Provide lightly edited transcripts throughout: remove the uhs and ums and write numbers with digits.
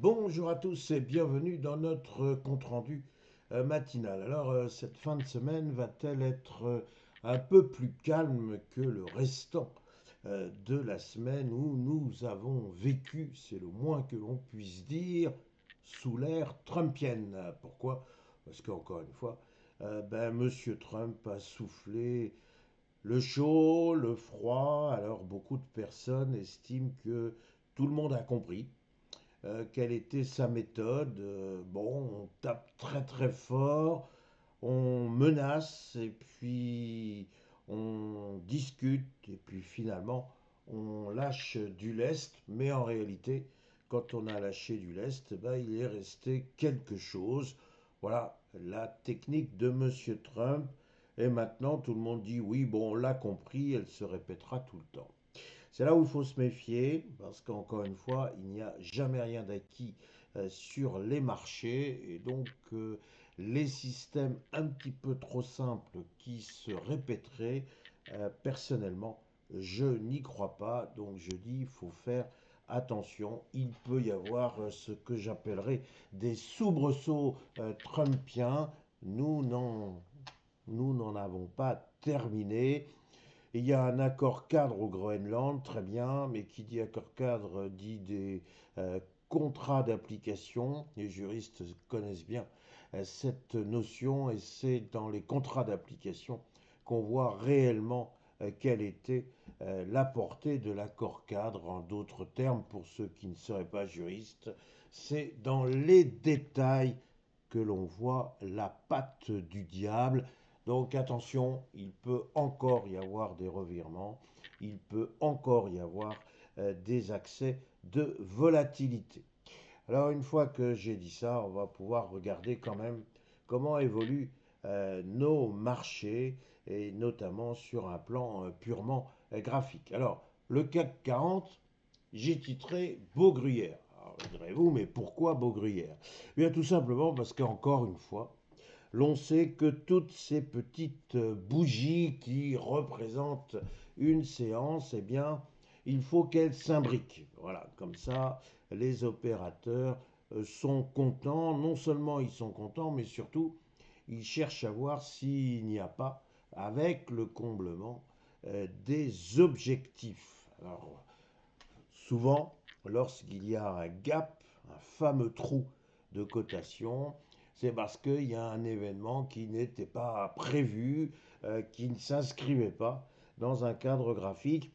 Bonjour à tous et bienvenue dans notre compte-rendu matinal. Alors, cette fin de semaine va-t-elle être un peu plus calme que le restant de la semaine où nous avons vécu, c'est le moins que l'on puisse dire, sous l'ère trumpienne. Pourquoi? Parce qu'encore une fois, Monsieur Trump a soufflé le chaud, le froid. Alors, beaucoup de personnes estiment que tout le monde a compris quelle était sa méthode. Bon, on tape très très fort, on menace et puis on discute et puis finalement on lâche du lest. Mais en réalité, quand on a lâché du lest, il est resté quelque chose. Voilà la technique de Monsieur Trump. Et maintenant, tout le monde dit oui, bon, on l'a compris, elle se répétera tout le temps. C'est là où il faut se méfier, parce qu'encore une fois, il n'y a jamais rien d'acquis sur les marchés, et donc les systèmes un petit peu trop simples qui se répéteraient, personnellement, je n'y crois pas, donc je dis il faut faire attention, il peut y avoir ce que j'appellerais des soubresauts trumpiens, nous n'en nous n'en avons pas terminé. Il y a un accord cadre au Groenland, très bien, mais qui dit accord cadre dit des contrats d'application. Les juristes connaissent bien cette notion et c'est dans les contrats d'application qu'on voit réellement quelle était la portée de l'accord cadre. En d'autres termes, pour ceux qui ne seraient pas juristes, c'est dans les détails que l'on voit la patte du diable. Donc attention, il peut encore y avoir des revirements, il peut encore y avoir des accès de volatilité. Alors une fois que j'ai dit ça, on va pouvoir regarder quand même comment évoluent nos marchés et notamment sur un plan purement graphique. Alors le CAC 40, j'ai titré Beau Gruyère. Alors direz-vous, mais pourquoi Beau Gruyère? Eh bien tout simplement parce qu'encore une fois, l'on sait que toutes ces petites bougies qui représentent une séance, eh bien, il faut qu'elles s'imbriquent. Voilà, comme ça, les opérateurs sont contents. Non seulement ils sont contents, mais surtout, ils cherchent à voir s'il n'y a pas, avec le comblement, des objectifs. Alors, souvent, lorsqu'il y a un gap, un fameux trou de cotation, c'est parce qu'il y a un événement qui n'était pas prévu, qui ne s'inscrivait pas dans un cadre graphique.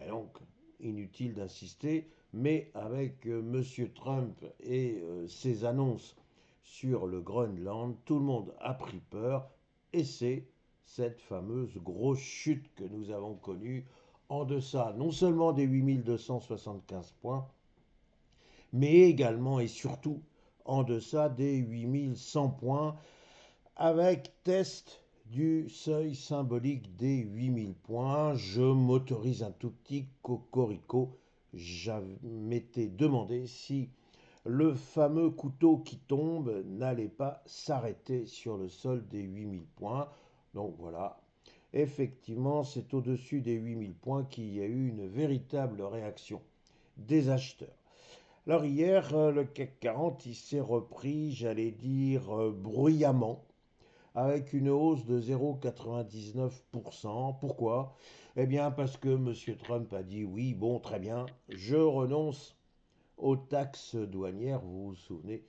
Et donc, inutile d'insister, mais avec M. Trump et ses annonces sur le Groenland, tout le monde a pris peur et c'est cette fameuse grosse chute que nous avons connue en deçà non seulement des 8275 points, mais également et surtout en deçà des 8100 points avec test du seuil symbolique des 8000 points. Je m'autorise un tout petit cocorico. Je m'étais demandé si le fameux couteau qui tombe n'allait pas s'arrêter sur le sol des 8000 points. Donc voilà, effectivement, c'est au-dessus des 8000 points qu'il y a eu une véritable réaction des acheteurs. Alors hier, le CAC 40, il s'est repris, j'allais dire, bruyamment, avec une hausse de 0,99%. Pourquoi? Eh bien parce que M. Trump a dit oui, bon, très bien, je renonce aux taxes douanières, vous vous souvenez,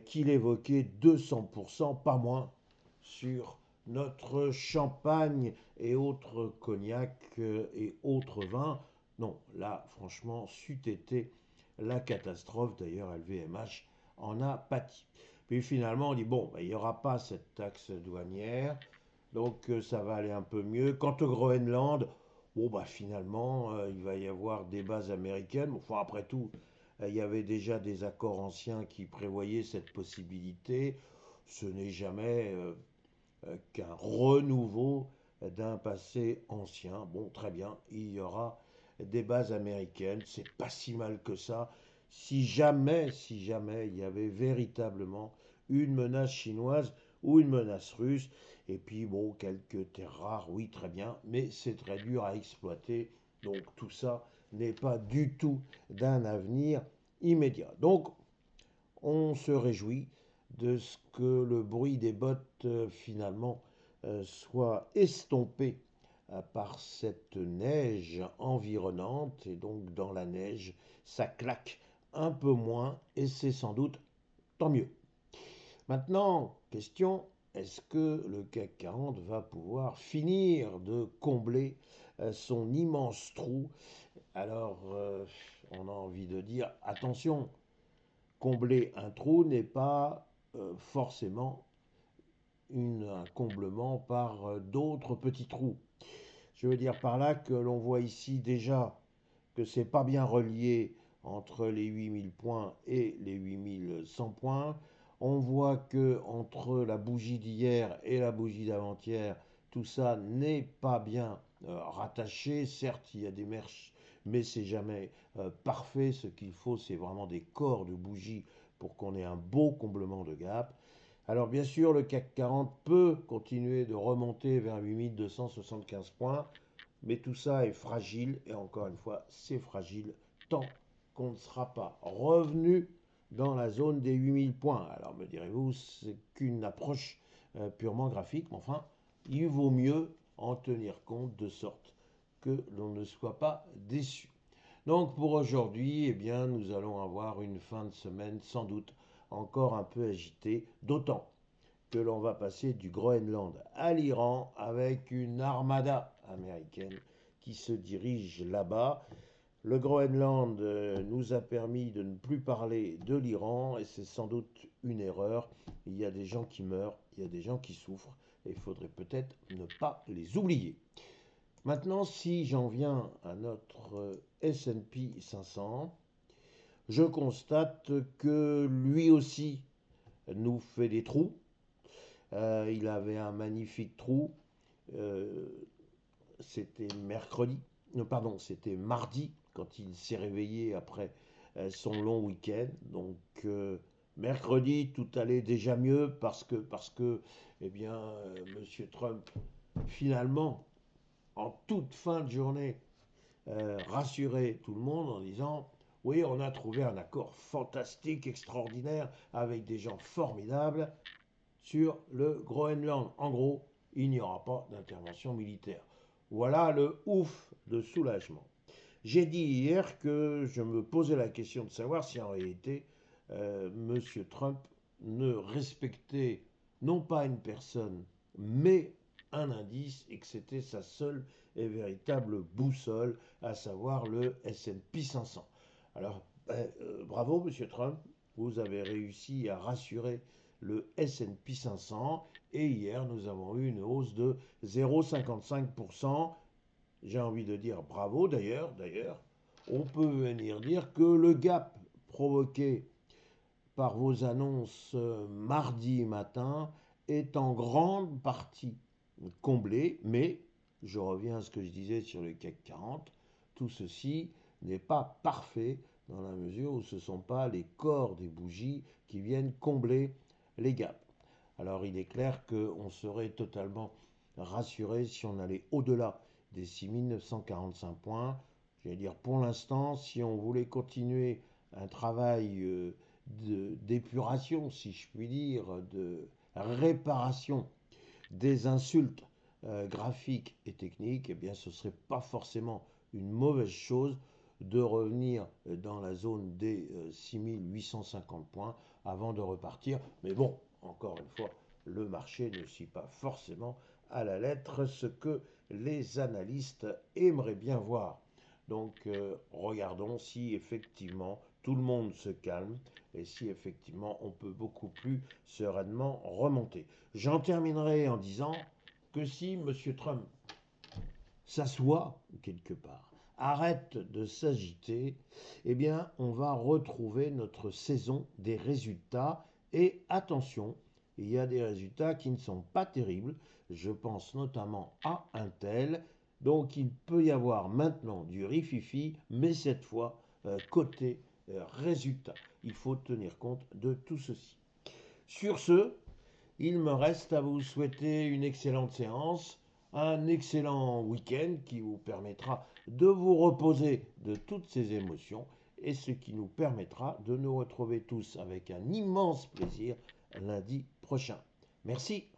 qu'il évoquait 200%, pas moins, sur notre champagne et autres cognacs et autres vins. Non, là, franchement, c'eût été la catastrophe. D'ailleurs, LVMH en a pâti. Puis finalement, on dit, bon, il n'y aura pas cette taxe douanière, donc ça va aller un peu mieux. Quant au Groenland, bon, finalement, il va y avoir des bases américaines. Enfin, après tout, il y avait déjà des accords anciens qui prévoyaient cette possibilité. Ce n'est jamais qu'un renouveau d'un passé ancien. Bon, très bien, il y aura des bases américaines. C'est pas si mal que ça. Si jamais il y avait véritablement une menace chinoise ou une menace russe, et puis bon, quelques terres rares, oui, très bien, mais c'est très dur à exploiter. Donc tout ça n'est pas du tout d'un avenir immédiat. Donc on se réjouit de ce que le bruit des bottes finalement soit estompé par cette neige environnante, et donc dans la neige ça claque un peu moins et c'est sans doute tant mieux. Maintenant, question, est-ce que le CAC 40 va pouvoir finir de combler son immense trou? Alors, on a envie de dire, attention, combler un trou n'est pas forcément un comblement par d'autres petits trous. Je veux dire par là que l'on voit ici déjà que c'est pas bien relié entre les 8000 points et les 8100 points. On voit que entre la bougie d'hier et la bougie d'avant-hier, tout ça n'est pas bien rattaché. Certes, il y a des mèches, mais c'est jamais parfait. Ce qu'il faut, c'est vraiment des corps de bougies pour qu'on ait un beau comblement de gap. Alors bien sûr, le CAC 40 peut continuer de remonter vers 8275 points, mais tout ça est fragile, et encore une fois, c'est fragile tant qu'on ne sera pas revenu dans la zone des 8000 points. Alors me direz-vous, c'est qu'une approche purement graphique, mais enfin, il vaut mieux en tenir compte de sorte que l'on ne soit pas déçu. Donc pour aujourd'hui, eh bien, nous allons avoir une fin de semaine sans doute encore un peu agitée, d'autant que l'on va passer du Groenland à l'Iran avec une armada américaine qui se dirige là-bas. Le Groenland nous a permis de ne plus parler de l'Iran et c'est sans doute une erreur. Il y a des gens qui meurent, il y a des gens qui souffrent et il faudrait peut-être ne pas les oublier. Maintenant, si j'en viens à notre S&P 500, je constate que lui aussi nous fait des trous. Il avait un magnifique trou. Euh, c'était mercredi. Non, pardon, c'était mardi quand il s'est réveillé après son long week-end. Donc mercredi, tout allait déjà mieux parce que eh bien, Monsieur Trump, finalement, en toute fin de journée, rassurait tout le monde en disant oui, on a trouvé un accord fantastique, extraordinaire, avec des gens formidables sur le Groenland. En gros, il n'y aura pas d'intervention militaire. Voilà le ouf de soulagement. J'ai dit hier que je me posais la question de savoir si en réalité M. Trump ne respectait non pas une personne, mais un indice, et que c'était sa seule et véritable boussole, à savoir le S&P 500. Alors, bravo M. Trump, vous avez réussi à rassurer le S&P 500 et hier nous avons eu une hausse de 0,55%. J'ai envie de dire bravo d'ailleurs. On peut venir dire que le gap provoqué par vos annonces mardi matin est en grande partie comblé, mais je reviens à ce que je disais sur le CAC 40, tout ceci n'est pas parfait dans la mesure où ce ne sont pas les corps des bougies qui viennent combler les gaps. Alors il est clair qu'on serait totalement rassuré si on allait au-delà des 6945 points. J'allais dire pour l'instant, si on voulait continuer un travail d'épuration, si je puis dire, de réparation des insultes graphiques et techniques, eh bien ce ne serait pas forcément une mauvaise chose de revenir dans la zone des 6850 points avant de repartir. Mais bon, encore une fois, le marché ne suit pas forcément à la lettre ce que les analystes aimeraient bien voir. Donc regardons si effectivement tout le monde se calme et si effectivement on peut beaucoup plus sereinement remonter. J'en terminerai en disant que si M. Trump s'assoit quelque part, arrête de s'agiter, eh bien on va retrouver notre saison des résultats. Et attention, il y a des résultats qui ne sont pas terribles. Je pense notamment à Intel. Donc il peut y avoir maintenant du rififi, mais cette fois côté résultat. Il faut tenir compte de tout ceci. Sur ce, il me reste à vous souhaiter une excellente séance, un excellent week-end qui vous permettra de vous reposer de toutes ces émotions et ce qui nous permettra de nous retrouver tous avec un immense plaisir lundi prochain. Merci.